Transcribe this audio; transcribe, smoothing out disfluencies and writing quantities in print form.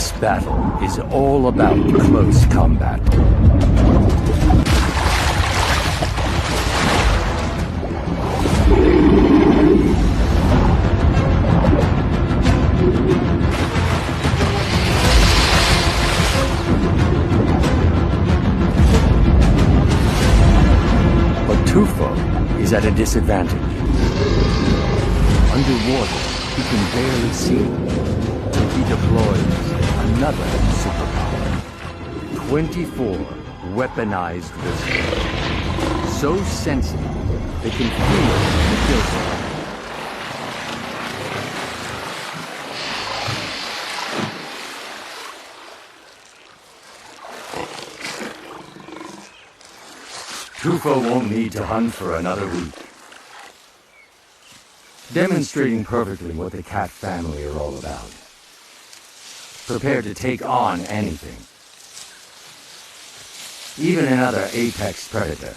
This battle is all about close combat. But Tufo is at a disadvantage. Underwater, he can barely see. He deploys another superpower. 24 weaponized whistles. So sensitive, they can feel the kill zone. Tufo won't need to hunt for another week. Demonstrating perfectly what the cat family are all about. Prepared to take on anything. Even another apex predator.